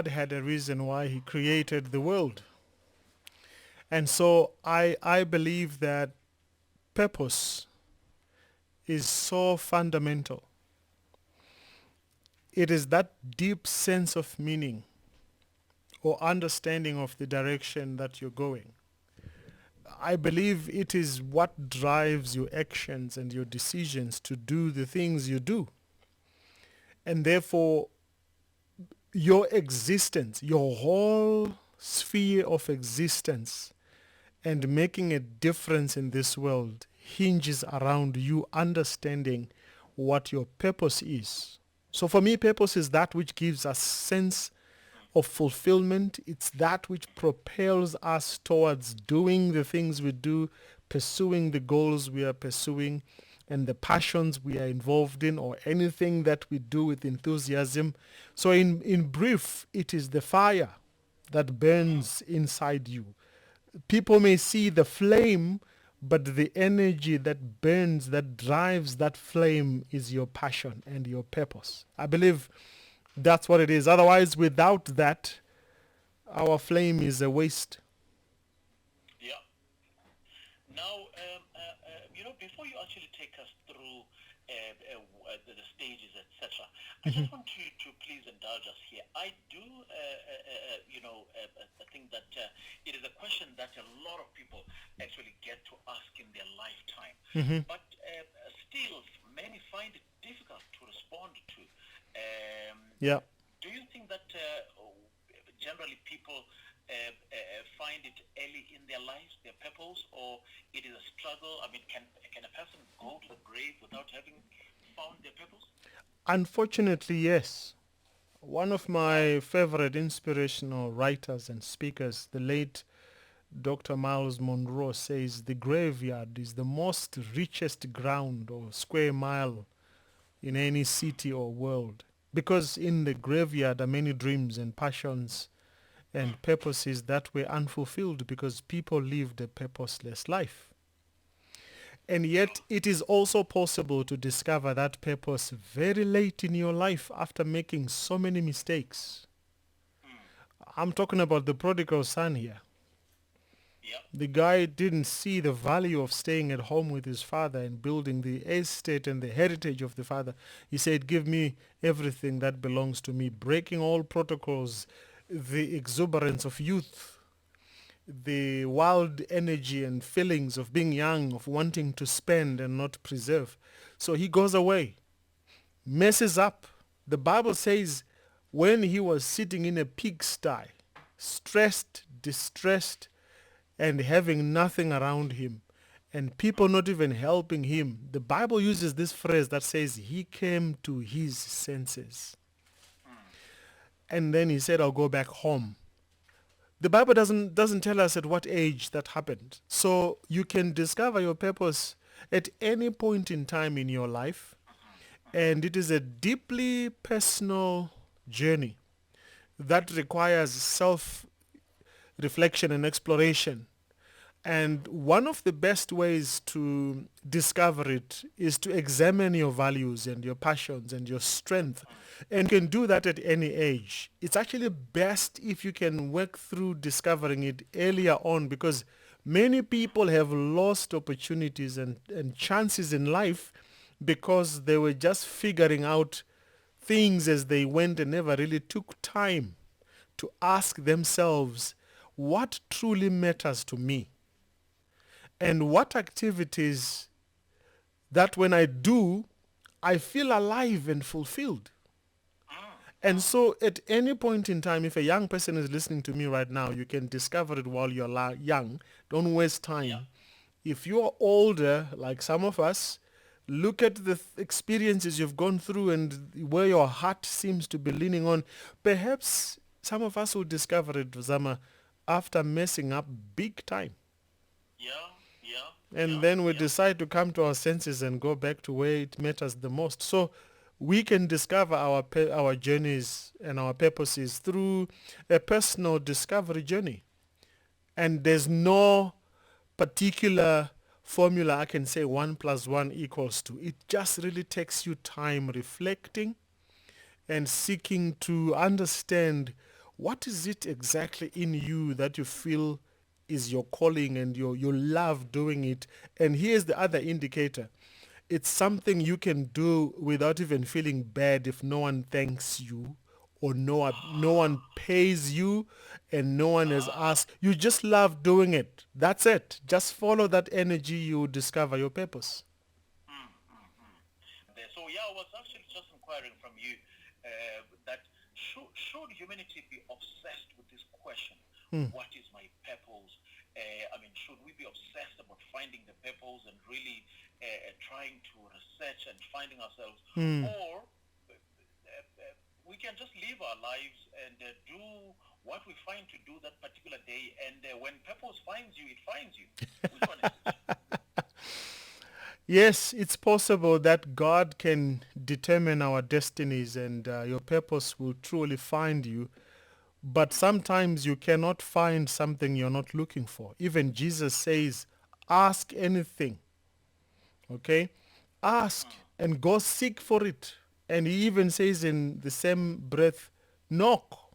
God had a reason why he created the world. And so I believe that purpose is so fundamental. It is that deep sense of meaning or understanding of the direction that you're going. I believe it is what drives your actions and your decisions to do the things you do. And therefore, your existence, your whole sphere of existence and making a difference in this world hinges around you understanding what your purpose is. So for me, purpose is that which gives us sense of fulfillment. It's that which propels us towards doing the things we do, pursuing the goals we are pursuing, and the passions we are involved in, or anything that we do with enthusiasm. So in brief, it is the fire that burns inside you. People may see the flame, but the energy that burns, that drives that flame is your passion and your purpose. I believe that's what it is. Otherwise, without that, our flame is a waste. Yeah. Now, before you actually take us through the stages, etc., I just want you to please indulge us here. I do, think that it is a question that a lot of people actually get to ask in their lifetime. But still, many find it difficult to respond to. Yeah. Do you think that generally people find it early in their lives, their purpose, or it is a struggle? I mean, can a person go to the grave without having found their purpose? Unfortunately, yes. One of my favorite inspirational writers and speakers, the late Dr. Miles Monroe, says the graveyard is the most richest ground or square mile in any city or world. Because in the graveyard are many dreams and passions and purposes that were unfulfilled because people lived a purposeless life. And yet it is also possible to discover that purpose very late in your life after making so many mistakes. I'm talking about the prodigal son here. Yeah. The guy didn't see the value of staying at home with his father and building the estate and the heritage of the father. He said, give me everything that belongs to me, breaking all protocols, the exuberance of youth, the wild energy and feelings of being young, of wanting to spend and not preserve. So he goes away, messes up. The Bible says when he was sitting in a pigsty, stressed, distressed, and having nothing around him, and people not even helping him, the Bible uses this phrase that says he came to his senses. And then he said, I'll go back home. The Bible doesn't tell us at what age that happened. So you can discover your purpose at any point in time in your life, and it is a deeply personal journey that requires self-reflection and exploration. And one of the best ways to discover it is to examine your values and your passions and your strength. And you can do that at any age. It's actually best if you can work through discovering it earlier on, because many people have lost opportunities and chances in life because they were just figuring out things as they went and never really took time to ask themselves, what truly matters to me? And what activities that when I do, I feel alive and fulfilled. And so at any point in time, if a young person is listening to me right now, you can discover it while you're young. Don't waste time. Yeah. If you're older, like some of us, look at the experiences you've gone through and where your heart seems to be leaning on. Perhaps some of us will discover it, Zama, after messing up big time. Yeah. And then we decide to come to our senses and go back to where it matters the most. So we can discover our journeys and our purposes through a personal discovery journey. And there's no particular formula I can say 1 + 1 = 2. It just really takes you time reflecting and seeking to understand what is it exactly in you that you feel is your calling and you love doing it? And here's the other indicator. It's something you can do without even feeling bad if no one thanks you or no one pays you and no one has asked. You just love doing it. That's it. Just follow that energy, you discover your purpose. So yeah, I was actually just inquiring from you that should humanity be obsessed with this question? What is my purpose? I mean, should we be obsessed about finding the purpose and really trying to research and finding ourselves, or we can just live our lives and do what we find to do that particular day, and when purpose finds you, it finds you. Which one is it? Yes, it's possible that God can determine our destinies and your purpose will truly find you. But sometimes you cannot find something you're not looking for. Even Jesus says, ask anything. Okay? Ask and go seek for it. And he even says in the same breath, knock.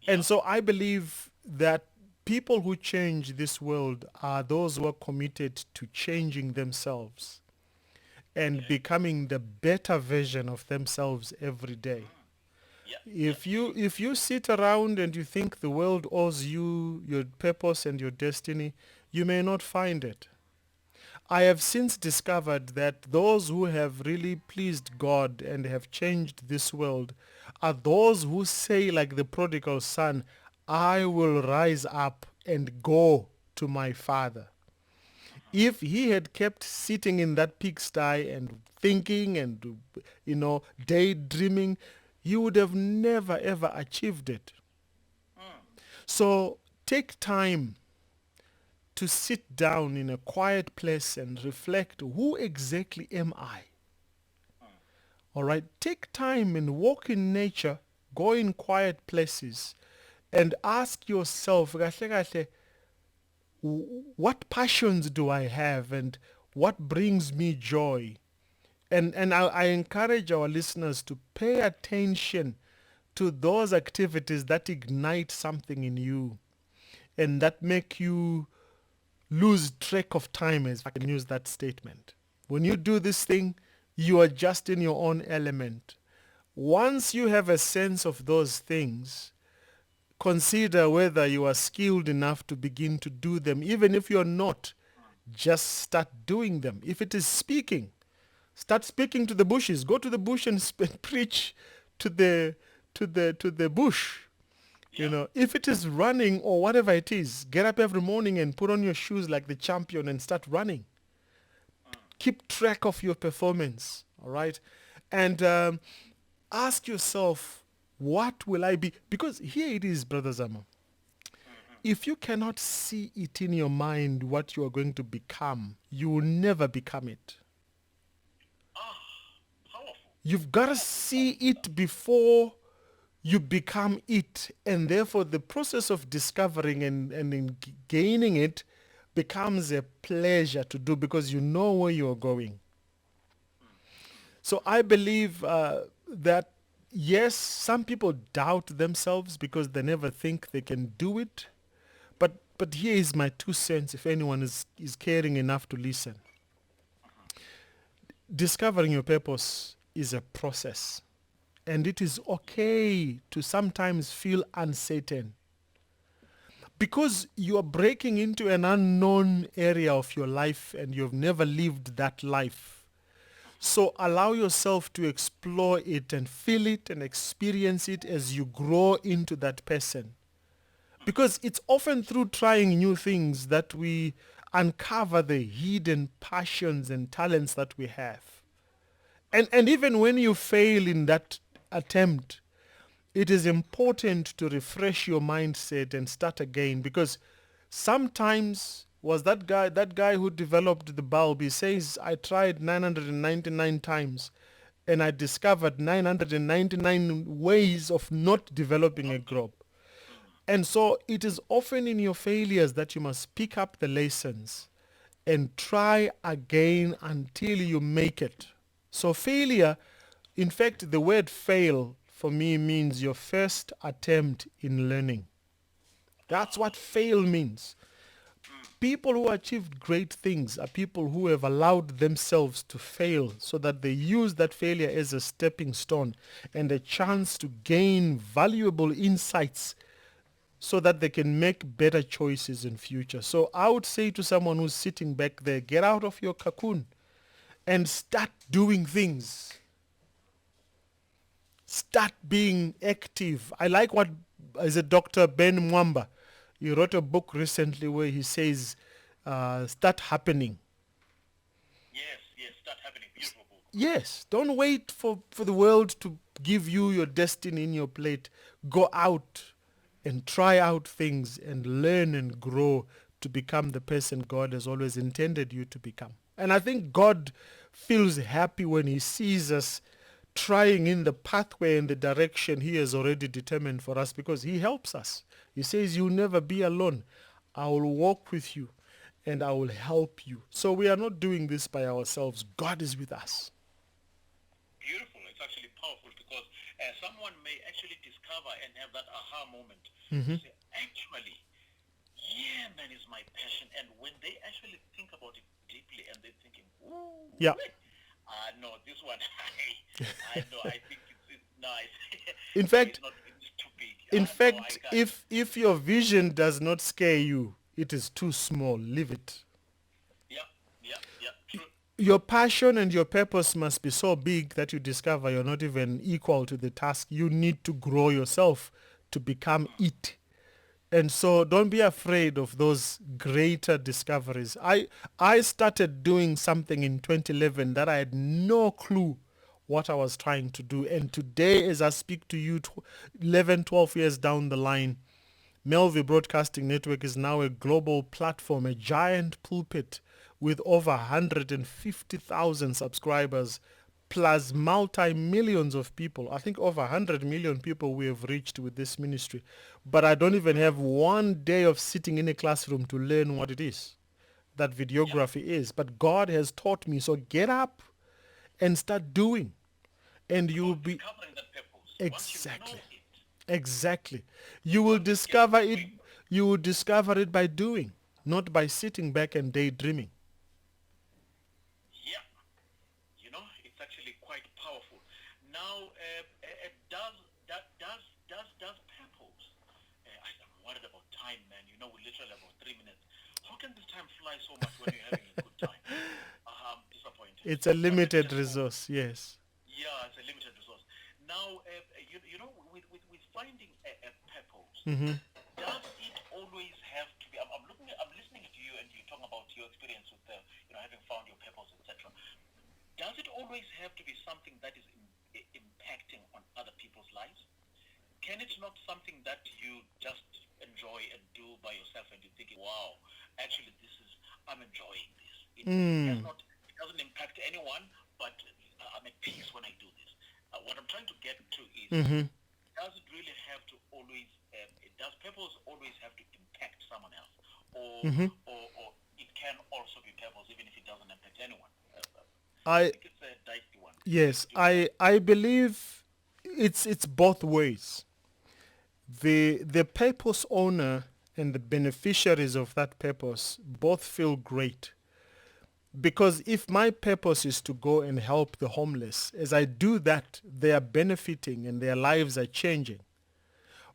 And so I believe that people who change this world are those who are committed to changing themselves and becoming the better version of themselves every day. If you sit around and you think the world owes you your purpose and your destiny, you may not find it. I have since discovered that those who have really pleased God and have changed this world are those who say, like the prodigal son, I will rise up and go to my father. If he had kept sitting in that pigsty and thinking and, daydreaming, he would have never ever achieved it. So take time to sit down in a quiet place and reflect, who exactly am I? All right, take time and walk in nature, go in quiet places and ask yourself, kahle kahle, what passions do I have and what brings me joy? And I encourage our listeners to pay attention to those activities that ignite something in you and that make you lose track of time, as I can use that statement. When you do this thing, you are just in your own element. Once you have a sense of those things, consider whether you are skilled enough to begin to do them. Even if you're not, just start doing them. If it is speaking, start speaking to the bushes. Go to the bush and preach to the bush. You know, if it is running or whatever it is, get up every morning and put on your shoes like the champion and start running. Keep track of your performance, all right? And ask yourself, what will I be? Because here it is, Brother Zama. If you cannot see it in your mind what you are going to become, you will never become it. Powerful. You've got to see it before you become it. And therefore, the process of discovering and in gaining it becomes a pleasure to do because you know where you're going. So I believe that, yes, some people doubt themselves because they never think they can do it. But here is my 2 cents if anyone is caring enough to listen. Discovering your purpose is a process. And it is okay to sometimes feel uncertain. Because you are breaking into an unknown area of your life and you've never lived that life. So allow yourself to explore it and feel it and experience it as you grow into that person. Because it's often through trying new things that we uncover the hidden passions and talents that we have. And even when you fail in that attempt, it is important to refresh your mindset and start again, because sometimes was that guy who developed the bulb, he says, I tried 999 times and I discovered 999 ways of not developing a globe. And so it is often in your failures that you must pick up the lessons and try again until you make it. So failure, in fact, the word fail for me means your first attempt in learning. That's what fail means. People who achieved great things are people who have allowed themselves to fail so that they use that failure as a stepping stone and a chance to gain valuable insights so that they can make better choices in future. So I would say to someone who's sitting back there, get out of your cocoon and start doing things. Start being active. I like what is it, Dr. Ben Mwamba. He wrote a book recently where he says, start happening. Yes, start happening. Beautiful book. Yes, don't wait for the world to give you your destiny in your plate. Go out and try out things and learn and grow to become the person God has always intended you to become. And I think God feels happy when he sees us trying in the pathway and the direction he has already determined for us, because he helps us. He says, you'll never be alone. I will walk with you and I will help you. So we are not doing this by ourselves. God is with us. Beautiful. It's actually powerful because someone may actually discover and have that aha moment. Say, actually, yeah, man, is my passion. And when they actually think about it deeply and they're thinking, ooh, Yeah. no, this one, I know, I think it's nice. In fact, it's too big. In No, fact, I can't. if your vision does not scare you, it is too small. Leave it. Yeah, true. Your passion and your purpose must be so big that you discover you're not even equal to the task. You need to grow yourself to become it. And so don't be afraid of those greater discoveries. I started doing something in 2011 that I had no clue what I was trying to do. And today, as I speak to you, 11, 12 years down the line, Melville Broadcasting Network is now a global platform, a giant pulpit with over 150,000 subscribers, plus multi-millions of people. I think over 100 million people we have reached with this ministry. But I don't even have one day of sitting in a classroom to learn what it is that videography is. But God has taught me. So get up and start doing. And you will be... Discovering that purpose. Exactly. Once you know it, Exactly. You will discover it. You will discover it by doing, not by sitting back and daydreaming. yeah, it's actually quite powerful. Now, does purpose? I'm worried about time, man. We literally have about 3 minutes. How can this time fly so much when you're having a good time? I'm disappointed. It's a limited Just resource, yes. Yeah, it's a limited resource. Now, with finding a purpose, does it always have to be? I'm listening to you, and you're talking about your experience with having found your purpose, etc. Does it always have to be something that is impacting on other people's lives? Can it not something that you just enjoy and do by yourself, and you're thinking, wow, actually, I'm enjoying this. It doesn't impact anyone, but I'm at peace when I do this. What I'm trying to get to is, does it really have to always, does purpose always have to impact someone else? Or it can also be purpose even if it doesn't impact anyone? I think it's a dicey one. Yes, I believe it's both ways. The purpose owner and the beneficiaries of that purpose both feel great. Because if my purpose is to go and help the homeless, as I do that, they are benefiting and their lives are changing.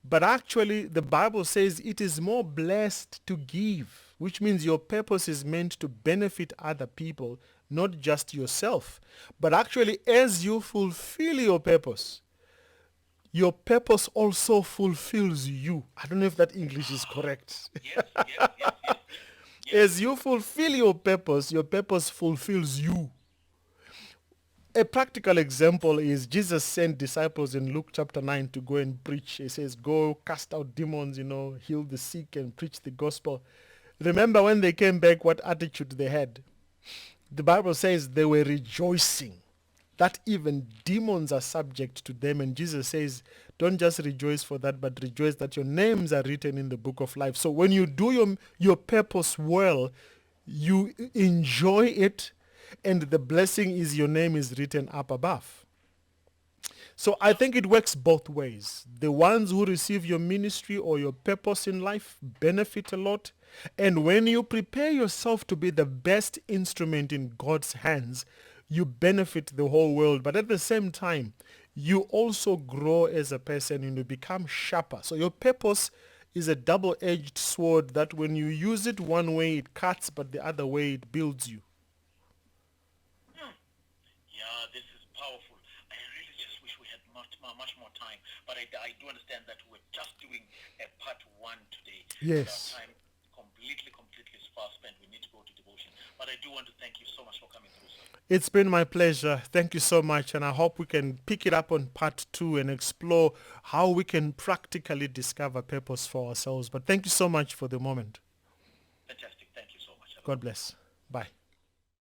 But actually, the Bible says it is more blessed to give, which means your purpose is meant to benefit other people, not just yourself. But actually, as you fulfill your purpose also fulfills you. I don't know if that English is correct. Yes. As you fulfill your purpose fulfills you. A practical example is Jesus sent disciples in Luke chapter 9 to go and preach. He says, go cast out demons, heal the sick and preach the gospel. Remember when they came back, what attitude they had? The Bible says they were rejoicing that even demons are subject to them. And Jesus says, don't just rejoice for that, but rejoice that your names are written in the book of life. So when you do your purpose well, you enjoy it, and the blessing is your name is written up above. So I think it works both ways. The ones who receive your ministry or your purpose in life benefit a lot. And when you prepare yourself to be the best instrument in God's hands, you benefit the whole world. But at the same time, you also grow as a person and you become sharper. So your purpose is a double-edged sword that when you use it one way, it cuts, but the other way, it builds you. Yeah, this is powerful. I really just wish we had much more time. But I do understand that we're just doing a part one today. Yes. Our time completely is far spent. We need to go to devotion. But I do want to thank you so much for coming through, sir. It's been my pleasure. Thank you so much. And I hope we can pick it up on part 2 and explore how we can practically discover purpose for ourselves. But thank you so much for the moment. Fantastic. Thank you so much. God bless. Bye.